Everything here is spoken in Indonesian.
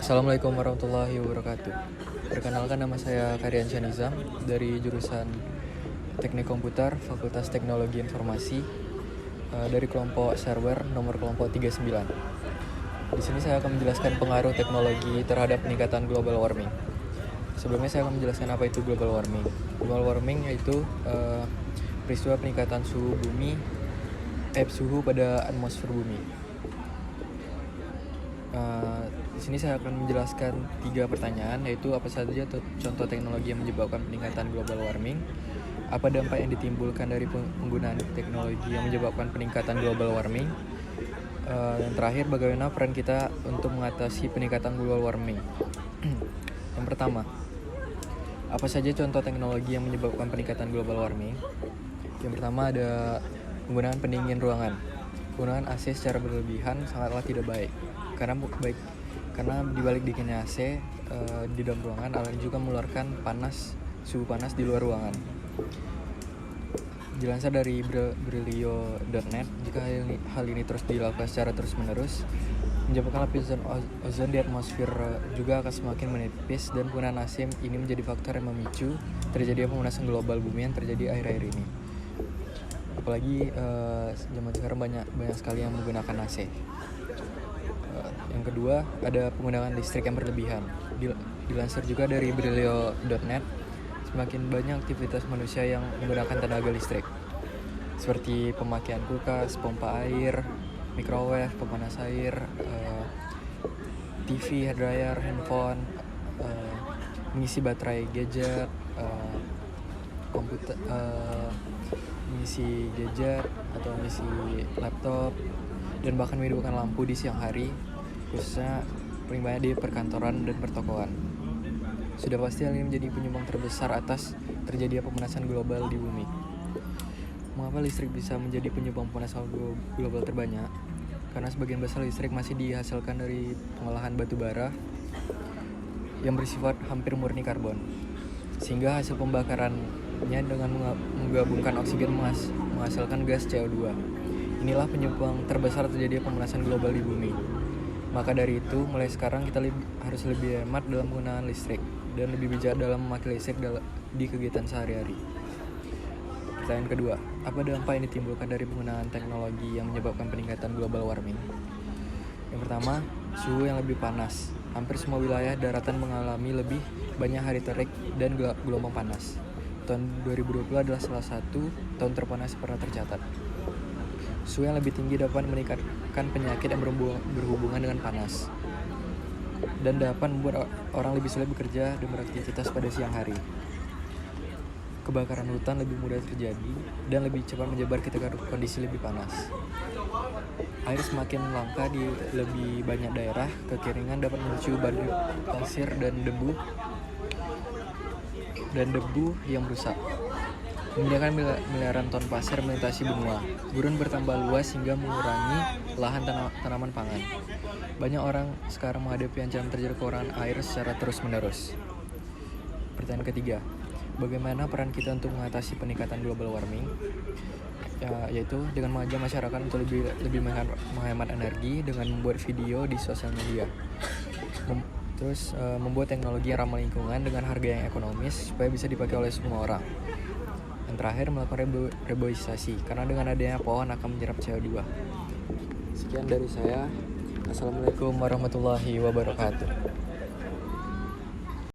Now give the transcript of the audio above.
Assalamualaikum warahmatullahi wabarakatuh. Perkenalkan, nama saya Karyan Syanizam dari jurusan Teknik Komputer Fakultas Teknologi Informasi, dari kelompok server nomor kelompok 39. Di sini saya akan menjelaskan pengaruh teknologi terhadap peningkatan global warming. Sebelumnya saya akan menjelaskan apa itu global warming. Global warming yaitu peristiwa peningkatan suhu pada atmosfer bumi. Di sini saya akan menjelaskan 3 pertanyaan, yaitu apa saja contoh teknologi yang menyebabkan peningkatan global warming, apa dampak yang ditimbulkan dari penggunaan teknologi yang menyebabkan peningkatan global warming, dan terakhir bagaimana peran kita untuk mengatasi peningkatan global warming. Yang pertama, apa saja contoh teknologi yang menyebabkan peningkatan global warming? Yang pertama ada penggunaan pendingin ruangan. Penggunaan AC secara berlebihan sangatlah tidak baik. Karena dibalik dinginnya AC di dalam ruangan, alat juga mengeluarkan suhu panas di luar ruangan. Dilansir dari Brilio.net, jika hal ini terus dilakukan secara terus-menerus, menyebabkan lapisan ozon di atmosfer juga akan semakin menipis, dan penggunaan AC ini menjadi faktor yang memicu terjadinya pemanasan global bumi yang terjadi akhir-akhir ini. Apalagi zaman sekarang banyak sekali yang menggunakan AC. Yang kedua, ada penggunaan listrik yang berlebihan. Dilansir juga dari Brilio.net, semakin banyak aktivitas manusia yang menggunakan tenaga listrik, seperti pemakaian kulkas, pompa air, microwave, pemanas air, TV, hair dryer, handphone, mengisi baterai gadget, komputer, mengisi gadget atau mengisi laptop, dan bahkan menghidupkan lampu di siang hari, khususnya paling banyak di perkantoran dan pertokoan. Sudah pasti hal ini menjadi penyumbang terbesar atas terjadinya pemanasan global di bumi. Mengapa listrik bisa menjadi penyumbang pemanasan global terbanyak? Karena sebagian besar listrik masih dihasilkan dari pengolahan batu bara yang bersifat hampir murni karbon, sehingga hasil pembakarannya dengan menggabungkan oksigen menghasilkan gas CO2. Inilah penyumbang terbesar terjadinya pemanasan global di bumi. Maka dari itu, mulai sekarang kita harus lebih hemat dalam penggunaan listrik dan lebih bijak dalam memakai listrik di kegiatan sehari-hari. Pertanyaan kedua, apa dampak yang ditimbulkan dari penggunaan teknologi yang menyebabkan peningkatan global warming? Yang pertama, suhu yang lebih panas. Hampir semua wilayah daratan mengalami lebih banyak hari terik dan gelombang panas. Tahun 2020 adalah salah satu tahun terpanas yang pernah tercatat. Suhu yang lebih tinggi dapat meningkatkan penyakit yang berhubungan dengan panas, dan dapat membuat orang lebih sulit bekerja dan beraktivitas pada siang hari. Kebakaran hutan lebih mudah terjadi dan lebih cepat menyebar ketika kondisi lebih panas. Air semakin langka di lebih banyak daerah. Kekeringan dapat memicu badai pasir dan debu yang merusak, memindahkan miliaran ton pasir melintasi benua. Gurun bertambah luas hingga mengurangi lahan tanaman pangan. Banyak orang sekarang menghadapi ancaman terjadi kekurangan air secara terus-menerus. Pertanyaan ketiga, bagaimana peran kita untuk mengatasi peningkatan global warming? Yaitu dengan mengajak masyarakat untuk lebih menghemat energi dengan membuat video di sosial media. Membuat teknologi yang ramah lingkungan dengan harga yang ekonomis supaya bisa dipakai oleh semua orang. Yang terakhir, melakukan reboisasi, karena dengan adanya pohon akan menyerap CO2. Sekian dari saya. Assalamualaikum warahmatullahi wabarakatuh.